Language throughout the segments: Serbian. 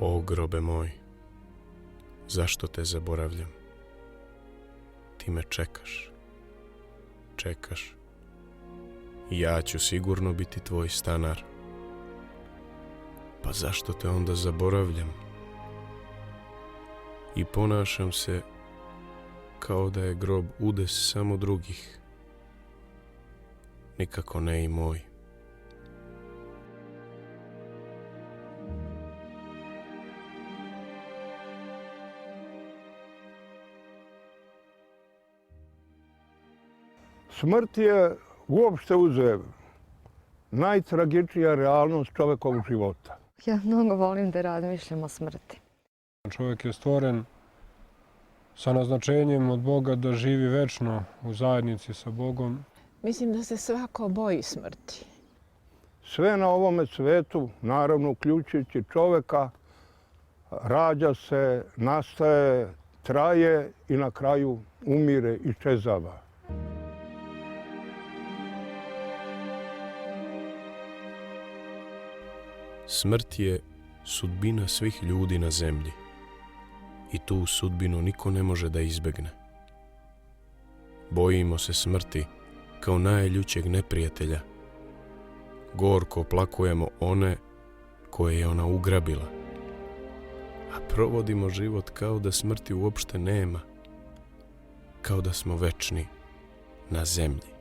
O grobe moj, zašto te zaboravljam? Ti me čekaš, čekaš. I ja ću sigurno biti tvoj stanar. Pa zašto te onda zaboravljam? I ponašam se kao da je grob udes samo drugih. Nikako ne i moj. Smrt je uopšte uzev najtragičnija realnost čovekovog života. Ja mnogo volim da razmišljam o smrti. Čovjek je stvoren sa naznačenjem od Boga da živi večno u zajednici sa Bogom. Mislim da se svako boji smrti. Sve na ovome svetu, naravno uključujući čoveka, rađa se, nastaje, traje i na kraju umire i čezava. Smrt je sudbina svih ljudi na zemlji i tu sudbinu niko ne može da izbegne. Bojimo se smrti kao najljućeg neprijatelja. Gorko oplakujemo one koje je ona ugrabila, a provodimo život kao da smrti uopšte nema, kao da smo večni na zemlji.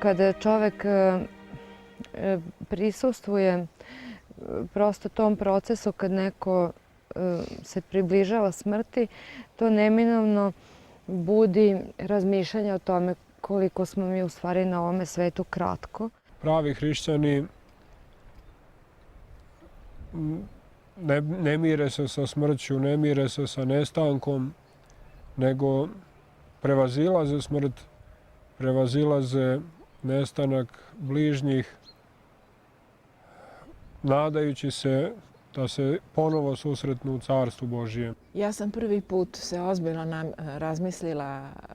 Kada čovek prisustvuje prosto tom procesu, kad neko se približava smrti, to neminovno budi razmišljanje o tome koliko smo mi u stvari na ovome svetu kratko. Pravi hrišćani ne mire se sa smrću, ne mire se sa nestankom, nego prevazilaze smrt, prevazilaze nestanak bližnjih, nadajući se da se ponovo susretnu u Carstvu Božijem. Ja sam prvi put se ozbiljno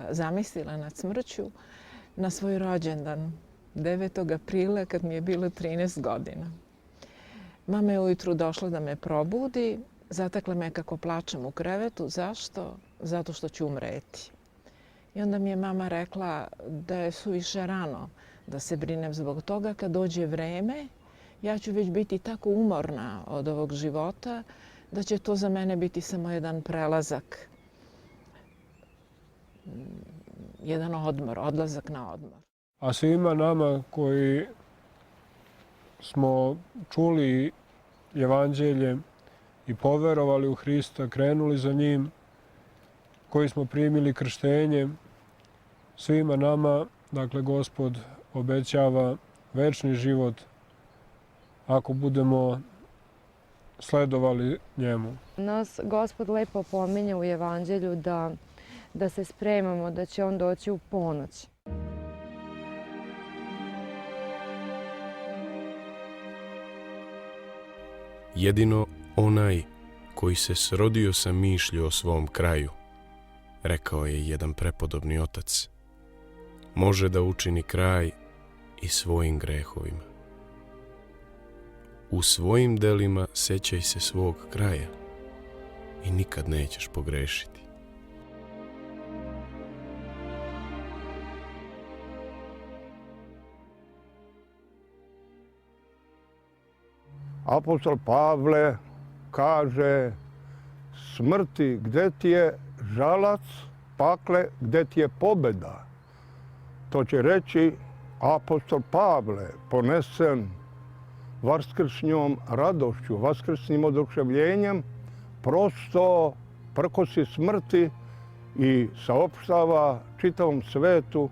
zamislila nad smrću na svoj rođendan, 9. aprila, kad mi je bilo 13 godina. Mama je ujutru došla da me probudi, zatekla me kako plačem u krevetu. Zašto? Zato što ću umreti. I onda mi je mama rekla da je suviše rano da se brinem zbog toga. Kad dođe vreme, ja ću već biti tako umorna od ovog života da će to za mene biti samo jedan prelazak, jedan odmor, odlazak na odmor. A svima nama koji smo čuli evanđelje i poverovali u Hrista, krenuli za njim, koji smo primili krštenje, svima nama, dakle, Gospod obećava večni život ako budemo sledovali njemu. Nas Gospod lepo pominje u evanđelju da se spremamo, da će on doći u ponoć. Jedino onaj koji se srodio sa mišlju o svom kraju, rekao je jedan prepodobni otac, može da učini kraj i svojim grehovima. U svojim delima sećaj se svog kraja i nikad nećeš pogrešiti. Apostol Pavle kaže: smrti, gde ti je žalac, pakle, gde ti je pobeda? To će reći apostol Pavle, ponesen vaskršnjom radošću, vaskrsnim oduševljenjem, prosto prkosi smrti i saopštava čitavom svetu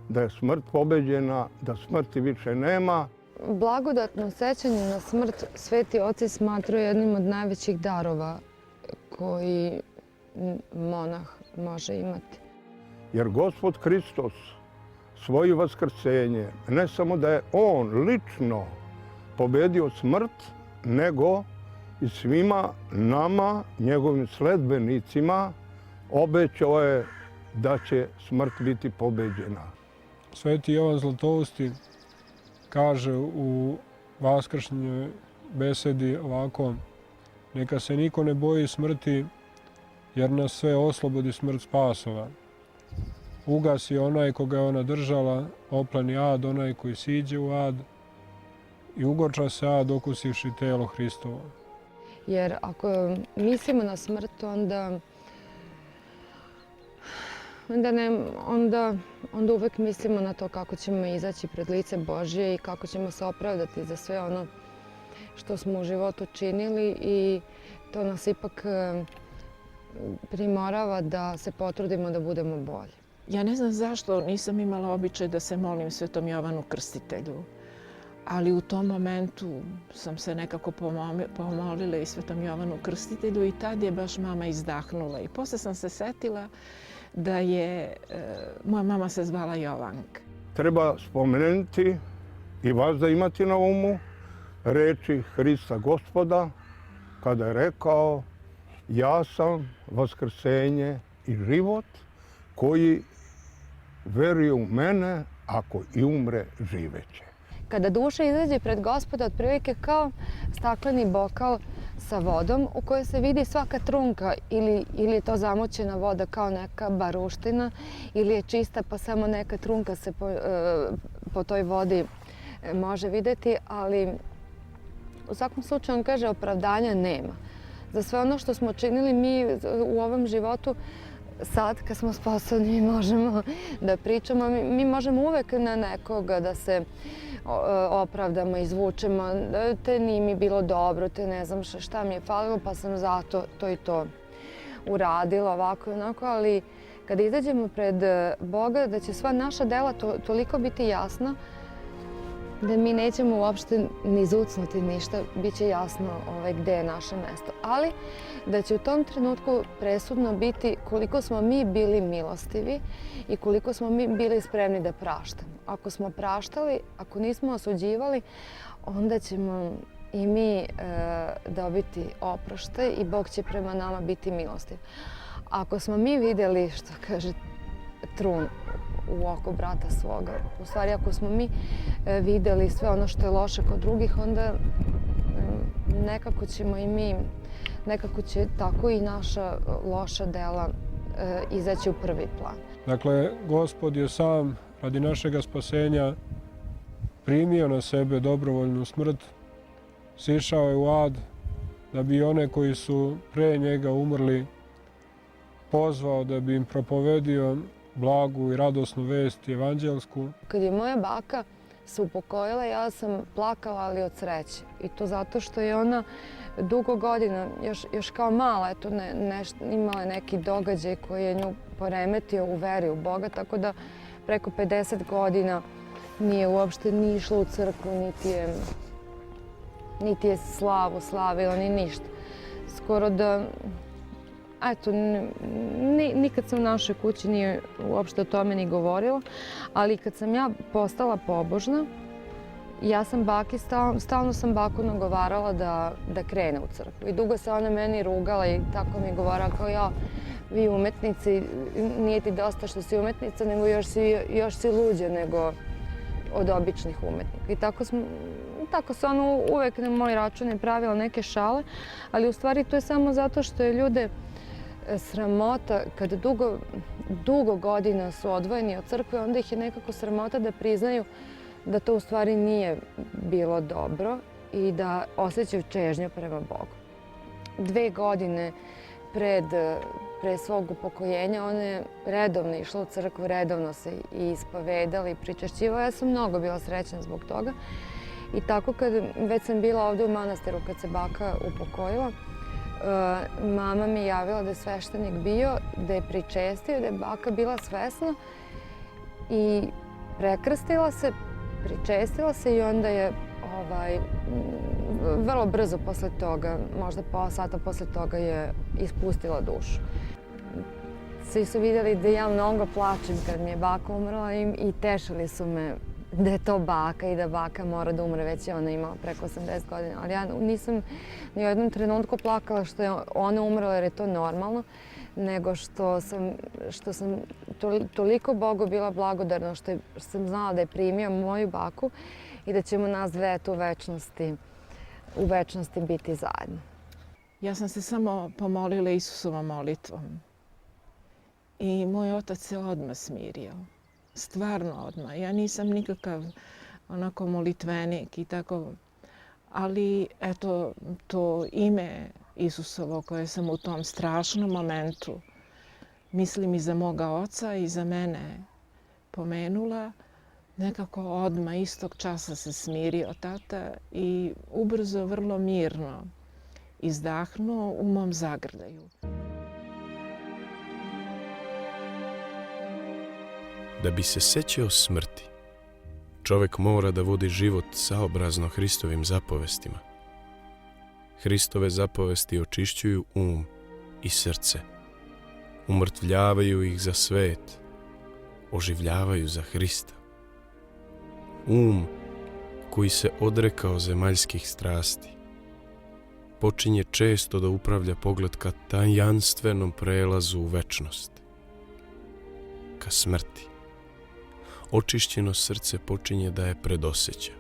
da je smrt pobeđena, da smrti više nema. Blagodatno sećanje na smrt sveti oci smatraju jednim od najvećih darova koji monah može imati. Jer Gospod Hristos svoje vaskrsenje, ne samo da je on lično pobedio smrt, nego i svima nama, njegovim sledbenicima, obećao je da će smrt biti pobeđena. Sveti Jovan Zlatousti kaže u vaskršnjoj besedi ovako: neka se niko ne boji smrti, jer nas sve oslobodi smrt spasova. Ugasi onaj koga je ona držala, opleni ad onaj koji siđe u ad i ugorča se ad okusivši telo Hristovo. Jer ako mislimo na smrt, onda uvek mislimo na to kako ćemo izaći pred lice Božje i kako ćemo se opravdati za sve ono što smo u životu činili, i to nas ipak primorava da se potrudimo da budemo bolji. Ja ne znam zašto nisam imala običaj da se molim Svetom Jovanu Krstitelju, ali u tom momentu sam se nekako pomolila i Svetom Jovanu Krstitelju i tad je baš mama izdahnula. I posle sam se setila da je, moja mama se zvala Jovanka. Treba spomenuti i vas da imati na umu reči Hrista Gospoda kada je rekao: ja sam vaskrsenje i život, koji veruje u mene, ako i umre, živeće. Kada duša izađe pred Gospoda, otprilike kao stakleni bokal sa vodom u kojoj se vidi svaka trunka, ili je to zamočena voda kao neka baruština, ili je čista pa samo neka trunka se po toj vodi može videti, ali u svakom slučaju on kaže opravdanja nema. Za sve ono što smo činili mi u ovom životu, sad kad smo sposobni možemo da pričamo, mi možemo uvek na nekoga da se opravdamo, izvučemo, te nije mi bilo dobro, te ne znam šta mi je falilo, pa sam zato to i to uradila ovako i onako, ali kada izađemo pred Boga, da će sva naša dela toliko biti jasna da mi nećemo uopšte ni zucnuti ništa, bit će jasno gde je naše mesto. Ali da će u tom trenutku presudno biti koliko smo mi bili milostivi i koliko smo mi bili spremni da praštamo. Ako smo praštali, ako nismo osuđivali, onda ćemo i mi dobiti oproštaj i Bog će prema nama biti milostiv. Ako smo mi vidjeli, što kaže, trun u oko brata svoga, u stvari ako smo mi vidjeli sve ono što je loše kod drugih, onda nekako ćemo i mi, nekako će tako i naša loša dela izaći u prvi plan. Dakle, Gospod je sam radi našega spasenja primio na sebe dobrovoljnu smrt, sišao je u ad da bi one koji su pre njega umrli pozvao da bi im propovedio blagu i radosnu vest evanđelsku. Kad je moja baka se upokojila, ja sam plakala, ali od sreće. I to zato što je ona dugo godina, još kao mala, imala je neki događaj koji je nju poremetio u veri u Boga, tako da preko 50 godina nije uopšte ni išla u crkvu, niti je slavu slavila, ni ništa. Skoro da, eto, nikad se u našoj kući nije uopšte o tome ni govorilo, ali kad sam ja postala pobožna, ja sam baki, stalno sam baku nagovarala da krene u crkvu. I dugo se ona meni rugala i tako mi govorila kao: ja, vi umetnici, nije ti dosta što si umetnica, nego još si luđa nego od običnih umetnika. I tako se ona uvek na moj račun je pravila neke šale, ali u stvari to je samo zato što je ljude sramota, kada dugo godina su odvojeni od crkve, onda ih je nekako sramota da priznaju da to u stvari nije bilo dobro i da osjećaju čežnju prema Bogu. 2 godine pre svog upokojenja ona je redovno išla u crkvu, redovno se i ispovedala i pričašćivala. Ja sam mnogo bila srećna zbog toga. I tako kad već sam bila ovde u manastiru kad se baka upokojila, mama mi je javila da je sveštenik bio, da je pričestio, da je baka bila svesna i prekrstila se, pričestila se i onda je vrlo brzo posle toga, možda pola sata posle toga je ispustila dušu. Svi su vidjeli da ja mnogo plačem kad mi je baka umrla i tešili su me da je to baka i da baka mora da umre, već je ona imala preko 80 godina. Ali ja nisam ni u jednom trenutku plakala što je ona umrla jer je to normalno, nego što sam toliko Bogu bila blagodarna što sam znala da je primio moju baku i da ćemo nas dve u večnosti biti zajedno. Ja sam se samo pomolila Isusovom molitvom i moj otac se odmah smirio. Stvarno odmah. Ja nisam nikakav onako molitvenik i tako, ali eto to ime Isusovo koje sam u tom strašnom momentu, mislim i za moga oca i za mene pomenula, nekako odmah istog časa se smirio tata i ubrzo vrlo mirno izdahnuo u mom zagrljaju. Da bi se sećao smrti, čovjek mora da vodi život saobrazno Hristovim zapovestima. Hristove zapovesti očišćuju i srce, umrtvljavaju ih za svet, oživljavaju za Hrista. Koji se odrekao zemaljskih strasti, počinje često da upravlja pogled ka tajanstvenom prelazu u večnost, ka smrti. Očišćeno srce počinje da je predoseća.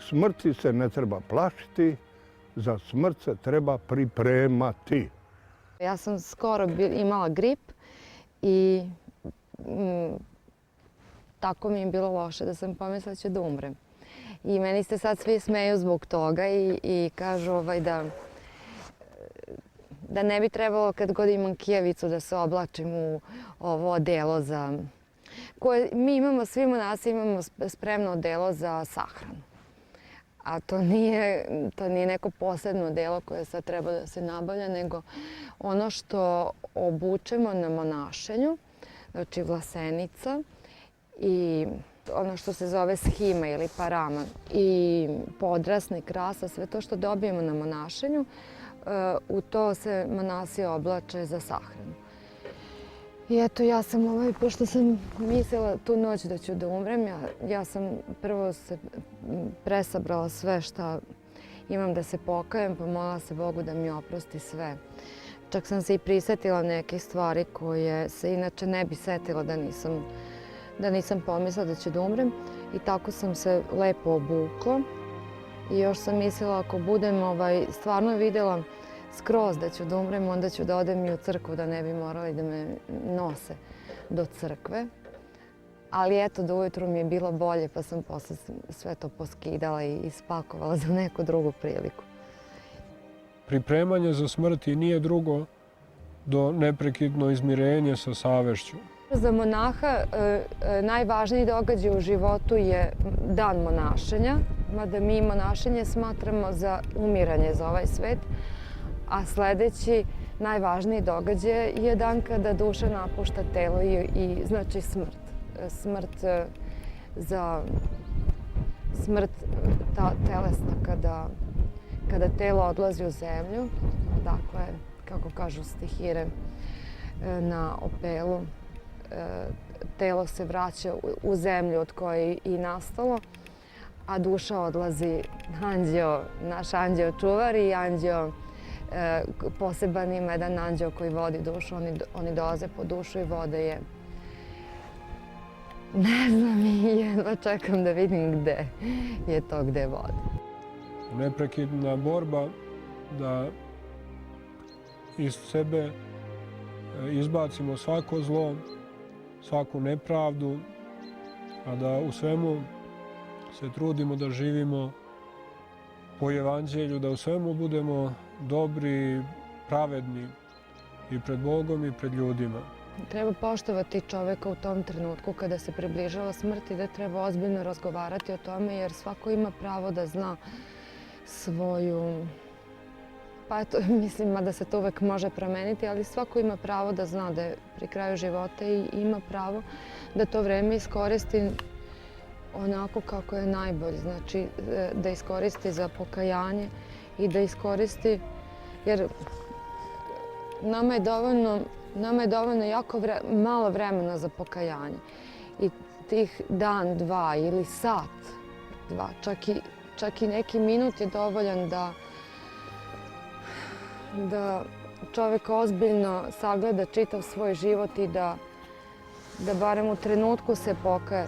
Smrti se ne treba plašiti, za smrt se treba pripremati. Ja sam skoro imala grip i tako mi je bilo loše da sam pomislila da ću da umrem. I meni se sad svi smeju zbog toga i kažu da ne bi trebalo kad god imam kijavicu da se oblačim u ovo odelo za... Mi imamo, svi monasi imamo spremno odelo za sahranu. A to nije neko posebno odelo koje sad treba da se nabavlja, nego ono što obučemo na monašenju, znači vlasenica i ono što se zove schima ili parama i podrasnik, rasa, sve to što dobijemo na monašenju, u to se monasi oblače za sahranu. I eto, ja sam, pošto sam mislila tu noć da ću da umrem, ja sam prvo se presabrala sve šta imam da se pokajem, pomolila se Bogu da mi oprosti sve. Čak sam se i prisetila neke stvari koje se inače ne bi setila da nisam pomislila da ću da umrem. I tako sam se lepo obukla i još sam mislila ako budem stvarno vidjela skroz da ću da umrem, onda ću da odem i u crkvu, da ne bi morali da me nose do crkve. Ali eto, da ujutru mi je bilo bolje, pa sam posle sve to poskidala i spakovala za neku drugu priliku. Pripremanje za smrt nije drugo do neprekidno izmirenje sa savešću. Za monaha najvažniji događaj u životu je dan monašenja, mada mi monašenje smatramo za umiranje za ovaj svet, a sledeći najvažniji događaj je dan kada duša napušta telo i znači smrt. Smrt telesna kada telo odlazi u zemlju, dakle, kako kažu stihire na Opelu, telo se vraća u zemlju od koje je i nastalo, a duša odlazi naš anđeo čuvar i anđeo, poseban ima jedan anđeo koji vodi dušu, oni dolaze po dušu i vode je. Ne znam i jedva čekam da vidim gde je to gde vode. Neprekidna borba da iz sebe izbacimo svako zlo, svaku nepravdu, a da u svemu se trudimo da živimo po evanđelju, da u svemu budemo dobri, pravedni i pred Bogom i pred ljudima. Treba poštovati čoveka u tom trenutku kada se približava smrt i da treba ozbiljno razgovarati o tome, jer svako ima pravo da zna svoju... Pa eto, mislim, mada se to uvek može promeniti, ali svako ima pravo da zna da je pri kraju života i ima pravo da to vreme iskoristi onako kako je najbolje. Znači, da iskoristi za pokajanje i da iskoristi, jer nama je dovoljno jako malo vremena za pokajanje. I tih dan, dva ili sat, dva, čak i neki minut je dovoljan da čovjek ozbiljno sagleda čitav svoj život i da barem u trenutku se pokaje.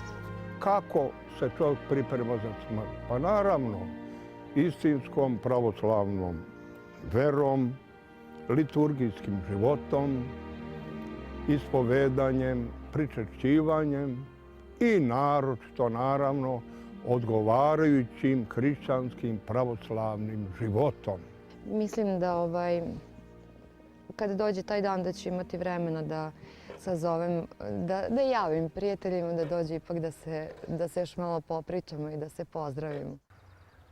Kako se čovjek priprema za smrt? Pa naravno, istinskom pravoslavnom verom, liturgijskim životom, ispovedanjem, pričešćivanjem i naročito, naravno, odgovarajućim hrišćanskim pravoslavnim životom. Mislim da kada dođe taj dan da ću imati vremena da sazovem, da javim prijateljima da dođe ipak da se još malo popričamo i da se pozdravimo.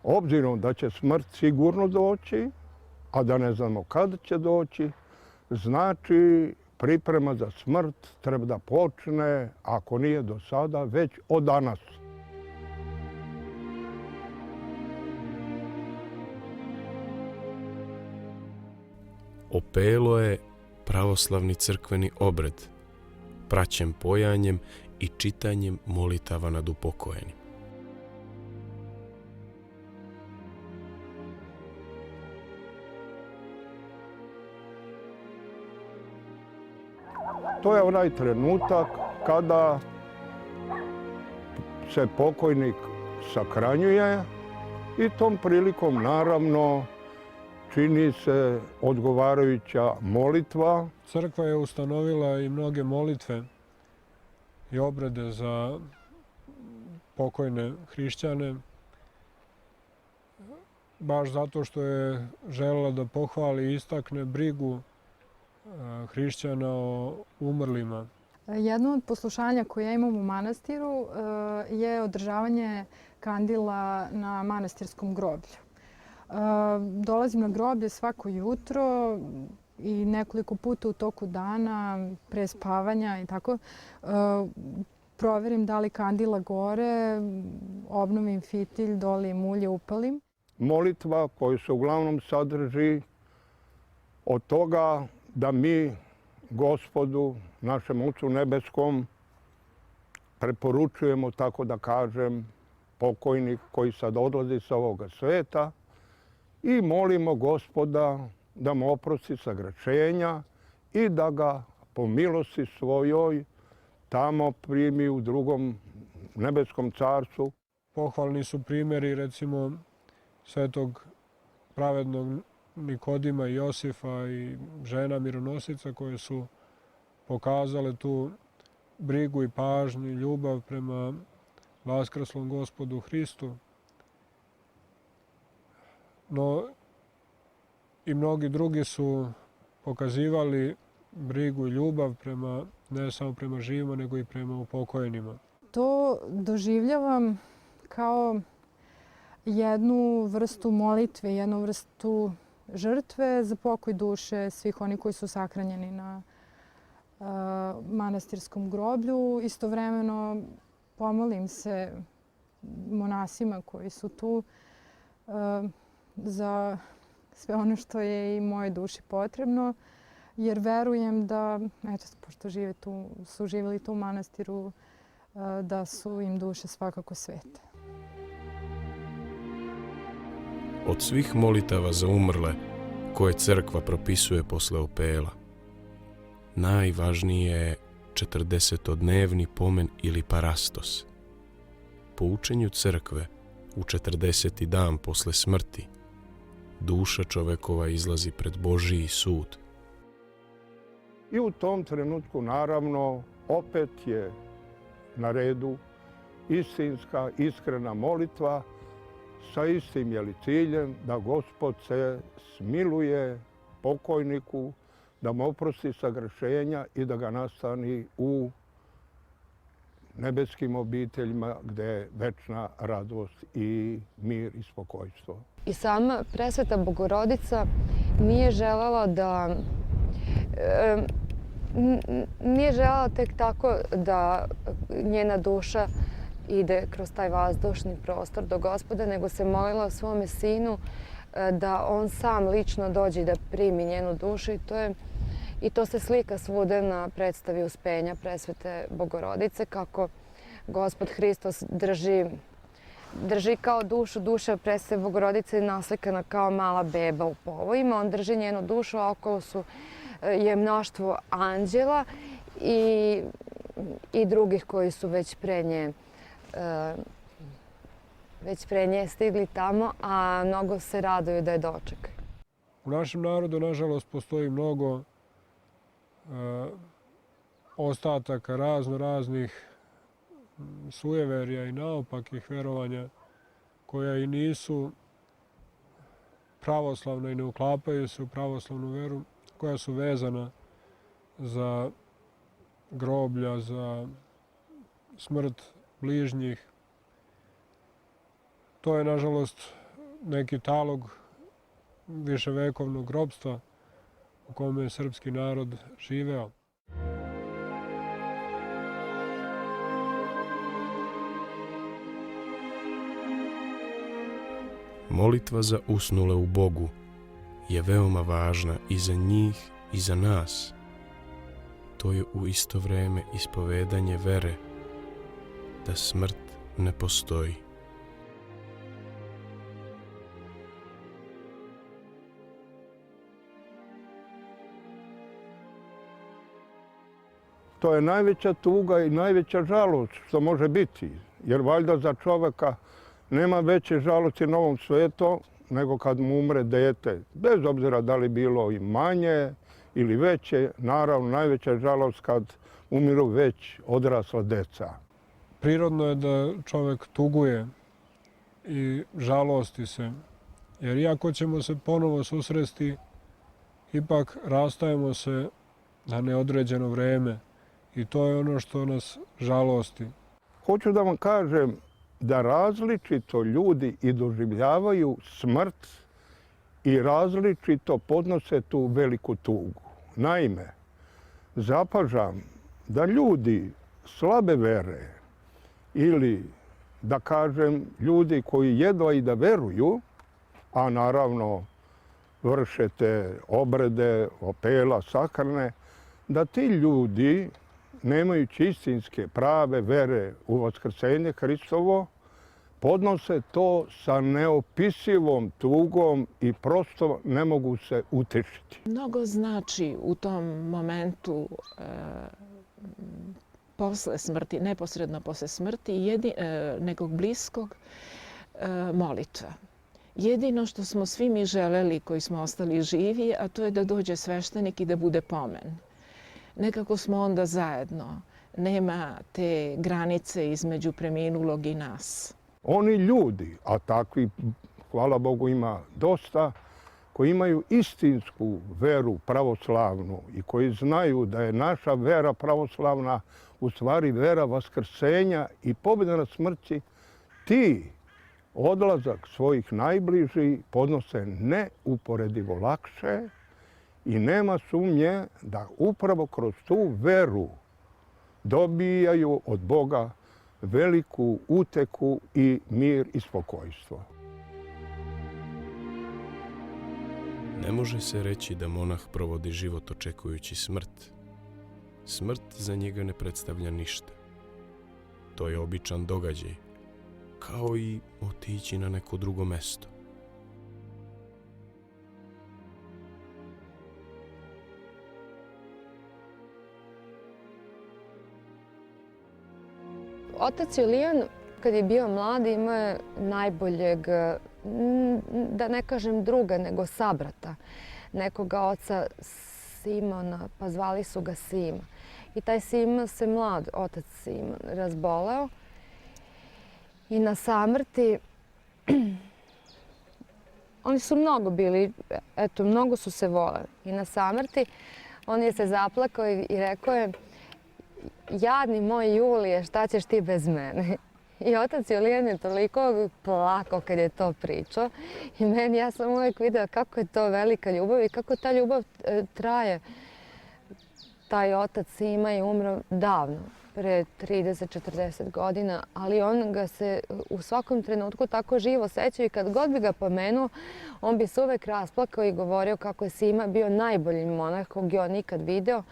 Obzirom da će smrt sigurno doći, a da ne znamo kada će doći, znači priprema za smrt treba da počne, ako nije do sada, već od danas. Opelo je pravoslavni crkveni obred, praćen pojanjem i čitanjem molitava nad upokojenim. To je onaj trenutak kada se pokojnik sakranjuje i tom prilikom naravno čini se odgovarajuća molitva. Crkva je ustanovila i mnoge molitve i obrede za pokojne hrišćane, baš zato što je želela da pohvali i istakne brigu hrišćana o umrlima. Jedno od poslušanja koje ja imam u manastiru je održavanje kandila na manastirskom groblju. Dolazim na groblje svako jutro i nekoliko puta u toku dana, pre spavanja i tako. Proverim da li kandila gore, obnovim fitilj, dolim ulje, upalim. Molitva koja se uglavnom sadrži od toga da mi Gospodu, našem Ocu Nebeskom, preporučujemo, tako da kažem, pokojnik koji sad odlazi sa ovoga sveta i molimo Gospoda da mu oprosti sagrešenja i da ga po milosti svojoj tamo primi u drugom nebeskom carstvu. Pohvalni su primjeri, recimo, svetog pravednog Nikodima i Josifa i žena mironosica koje su pokazale tu brigu i pažnju i ljubav prema vaskrslom Gospodu Hristu. No i mnogi drugi su pokazivali brigu i ljubav ne samo prema živima, nego i prema upokojenima. To doživljavam kao jednu vrstu molitve, jednu vrstu žrtve za pokoj duše svih oni koji su sahranjeni na manastirskom groblju. Istovremeno pomolim se monasima koji su tu za sve ono što je i moje duši potrebno, jer verujem da, pošto su živjeli tu u manastiru, da su im duše svakako svete. Od svih molitava za umrle koje crkva propisuje posle opela, najvažniji je 40-dnevni pomen ili parastos. Po učenju crkve, u 40. dan posle smrti, duša čovekova izlazi pred Božiji sud. I u tom trenutku, naravno, opet je na redu istinska, iskrena molitva sa istim ciljem da Gospod se smiluje pokojniku, da mu oprosti sagrešenja i da ga nastani u nebeskim obiteljima gdje je večna radost i mir i spokojstvo. I sama Presveta Bogorodica nije želela tek tako da njena duša ide kroz taj vazdušni prostor do Gospoda, nego se molila svome sinu da on sam lično dođe i da primi njenu dušu i to se slika svuda na predstavi Uspenja Presvete Bogorodice, kako Gospod Hristos drži kao dušu, duša predstavlja Bogorodice naslikana kao mala beba u povojima. On drži njenu dušu, a okolo je mnoštvo anđela i drugih koji su već pre nje stigli tamo, a mnogo se raduju da je dočekaju. U našem narodu, nažalost, postoji mnogo ostataka raznih sujeverja i naopakih verovanja koja i nisu pravoslavna i ne uklapaju se u pravoslavnu veru, koja su vezana za groblja, za smrt bližnjih. To je, nažalost, neki talog viševekovnog ropstva u kome je srpski narod živeo. Molitva za usnule u Bogu je veoma važna i za njih i za nas. To je u isto vreme ispovedanje vere da smrt ne postoji. To je najveća tuga i najveća žalost što može biti. Jer valjda za čoveka nema veće žalosti na ovom svijetu nego kad mu umre dete. Bez obzira da li bilo i manje ili veće, naravno najveća žalost kad umiru već odrasla deca. Prirodno je da čovek tuguje i žalosti se, jer iako ćemo se ponovo susresti, ipak rastajemo se na neodređeno vreme i to je ono što nas žalosti. Hoću da vam kažem da različito ljudi i doživljavaju smrt i različito podnose tu veliku tugu. Naime, zapažam da ljudi slabe vere ili, da kažem, ljudi koji jedva i da veruju, a naravno vrše te obrede, opela, sakrne, da ti ljudi, nemajući istinske prave vere u vaskrsenje Hristovo, podnose to sa neopisivom tugom i prosto ne mogu se utešiti. Mnogo znači u tom momentu posle smrti, neposredno posle smrti, nekog bliskog molitva. Jedino što smo svi mi želeli koji smo ostali živi, a to je da dođe sveštenik i da bude pomen. Nekako smo onda zajedno. Nema te granice između preminulog i nas. Oni ljudi, a takvi, hvala Bogu, ima dosta, koji imaju istinsku veru pravoslavnu i koji znaju da je naša vera pravoslavna u stvari vera vaskrsenja i pobjeda na smrti, ti odlazak svojih najbližih podnose neuporedivo lakše i nema sumnje da upravo kroz tu veru dobijaju od Boga veliku uteku i mir i spokojstvo. Ne može se reći da monah provodi život očekujući smrt. Smrt za njega ne predstavlja ništa. To je običan događaj, kao i otići na neko drugo mesto. Otac Julijan, kad je bio mlad, imao je najboljeg, da ne kažem druga, nego sabrata. Nekoga oca Simona, pa zvali su ga Sima. I taj Sima se mlad, otac Sima, razboleo. I na samrti, oni su mnogo bili, eto, mnogo su se voleli. I na samrti on je se zaplakao i rekao je: "Jadni moj Julije, šta ćeš ti bez mene?" I otac Julijan je toliko plakao kad je to pričao. I ja sam uvijek videla kako je to velika ljubav i kako ta ljubav traje. Taj otac Sima je umro davno, pre 30-40 godina, ali on ga se u svakom trenutku tako živo sećao i kad god bi ga pomenuo, on bi se uvek rasplakao i govorio kako je Sima bio najbolji monah kog je on nikad video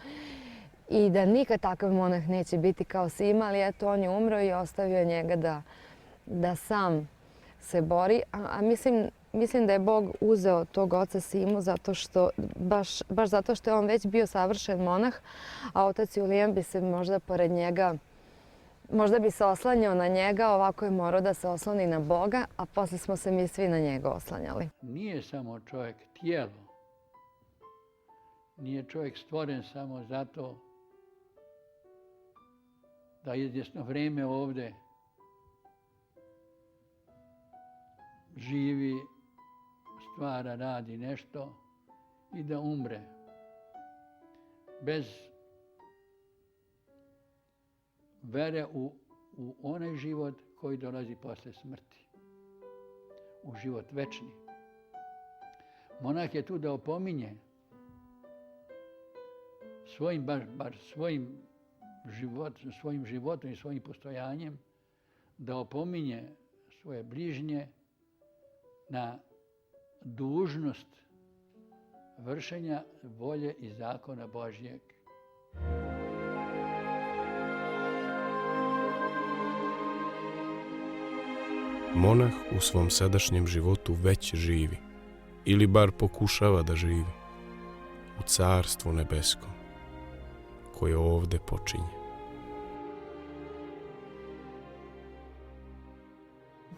i da nikad takav monah neće biti kao Sima, ali eto, on je umro i ostavio njega da sam se bori, a mislim da je Bog uzeo tog oca Simu zato što, baš zato što je on već bio savršen monah, a otac Julijan bi se možda pored njega, možda bi se oslanjao na njega, ovako je morao da se osloni na Boga, a posle smo se mi svi na njega oslanjali. Nije samo čovjek tijelo. Nije čovjek stvoren samo zato da izvjesno vrijeme ovdje živi, stvara, radi nešto i da umre. Bez vere u onaj život koji dolazi posle smrti. U život večni. Monah je tu da opominje svojim životom i svojim postojanjem, da opominje svoje bližnje na dužnost vršenja volje i zakona Božjeg. Monah u svom sadašnjem životu već živi, ili bar pokušava da živi, u carstvu nebeskom, koje ovde počinje.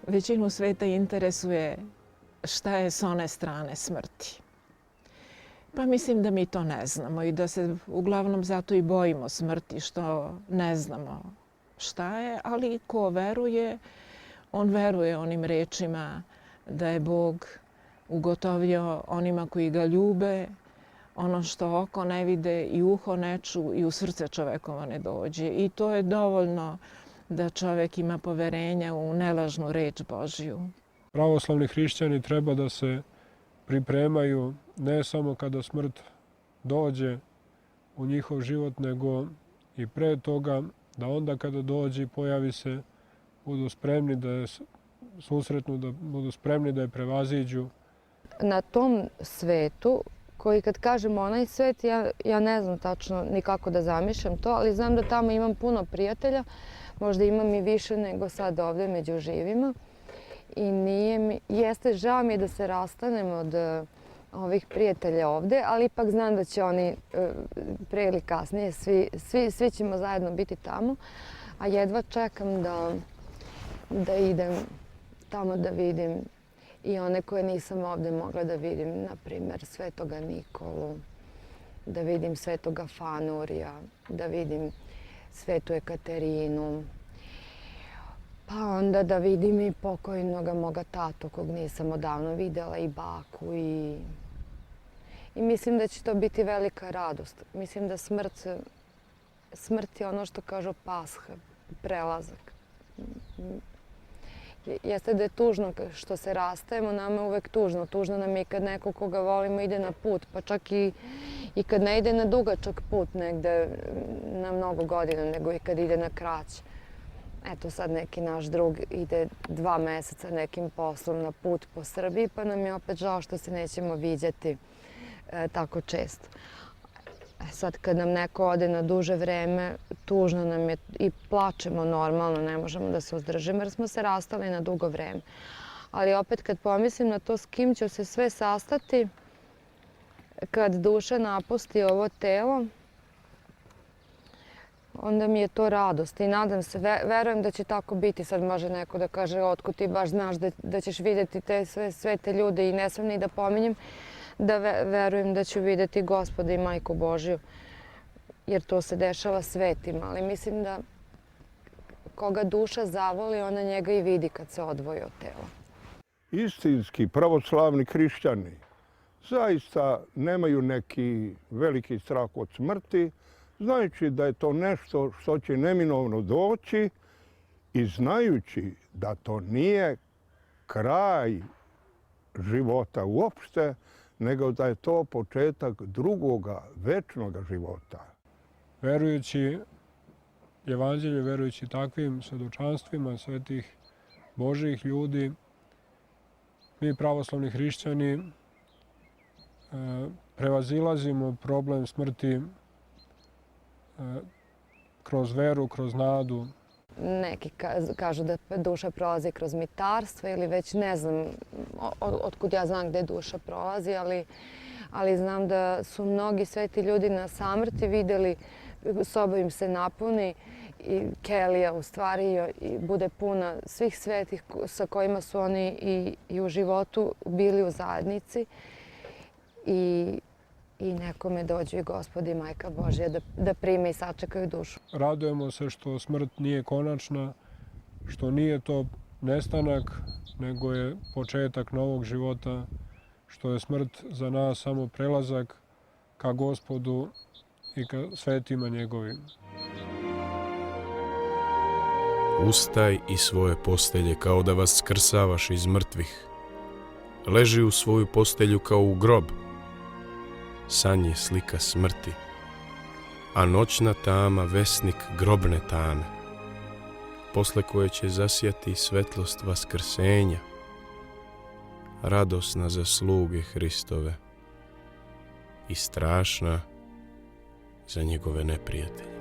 Većinu sveta interesuje šta je s one strane smrti. Pa mislim da mi to ne znamo i da se uglavnom zato i bojimo smrti, što ne znamo šta je, ali ko veruje, on veruje onim rečima da je Bog ugotovio onima koji ga ljube, ono što oko ne vide i uho ne ču i u srce čovekovo ne dođe. I to je dovoljno da čovjek ima poverenja u nelažnu reč Božju. Pravoslavni hrišćani treba da se pripremaju ne samo kada smrt dođe u njihov život, nego i pre toga, da onda kada dođe i pojavi se, budu spremni da je susretnu, da budu spremni da je prevaziđu. Na tom svetu, koji kad kažem onaj svet, ja ne znam tačno ni kako da zamišljam to, ali znam da tamo imam puno prijatelja, možda imam i više nego sad ovdje među živima. I jeste, žao mi je da se rastanem od ovih prijatelja ovdje, ali ipak znam da će oni pre ili kasnije, svi ćemo zajedno biti tamo. A jedva čekam da idem tamo da vidim i one koje nisam ovdje mogla da vidim, na primjer Svetoga Nikolu, da vidim Svetoga Fanurija, da vidim Svetu Ekaterinu, pa onda da vidim i pokojnoga moga tatu kog nisam odavno vidjela, i baku, i mislim da će to biti velika radost. Mislim da smrt je ono što kažu Pasha, prelazak. Jeste da je tužno što se rastajemo, nama je uvek tužno. Tužno nam je kad neko koga volimo ide na put, pa čak i kad ne ide na dugačak put negde na mnogo godina, nego i kad ide na kraći. Eto sad neki naš drug ide 2 meseca nekim poslom na put po Srbiji, pa nam je opet žao što se nećemo viđati tako često. Sad kad nam neko ode na duže vreme, tužno nam je i plačemo normalno, ne možemo da se uzdržimo jer smo se rastali na dugo vreme. Ali opet kad pomislim na to s kim ću se sve sastati, kad duša napusti ovo telo, onda mi je to radost i nadam se, verujem da će tako biti. Sad može neko da kaže, otkud ti baš znaš da ćeš vidjeti sve te ljude, i ne smem ni da pominjem da verujem da ću vidjeti Gospoda i Majku Božju, jer to se dešava svetima, ali mislim da koga duša zavoli, ona njega i vidi kad se odvoji od tela. Istinski pravoslavni hrišćani zaista nemaju neki veliki strah od smrti, znajući da je to nešto što će neminovno doći i znajući da to nije kraj života uopšte, nego da je to početak drugoga, večnog života. Verujući Evanđelju, verujući takvim svedočanstvima svetih Božjih ljudi, mi pravoslavni hrišćani prevazilazimo problem smrti kroz veru, kroz nadu. neki kažu da duša prolazi kroz mitarstvo ili već ne znam otkud ja znam gde duša prolazi, ali znam da su mnogi sveti ljudi na samrti vidjeli, soba im se napuni i kelija u stvari i bude puna svih svetih sa kojima su oni i u životu bili u zajednici. I nekome dođu i Gospod i Majka Božja da prime i sačekaju dušu. Radujemo se što smrt nije konačna, što nije to nestanak, nego je početak novog života, što je smrt za nas samo prelazak ka Gospodu i ka svetima njegovim. Ustaj iz svoje postelje kao da vas skrsavaš iz mrtvih. Leži u svoju postelju kao u grob. San je slika smrti, a noćna tama vesnik grobne tame, posle koje će zasjati svetlost vaskrsenja, radosna za sluge Hristove i strašna za njegove neprijatelje.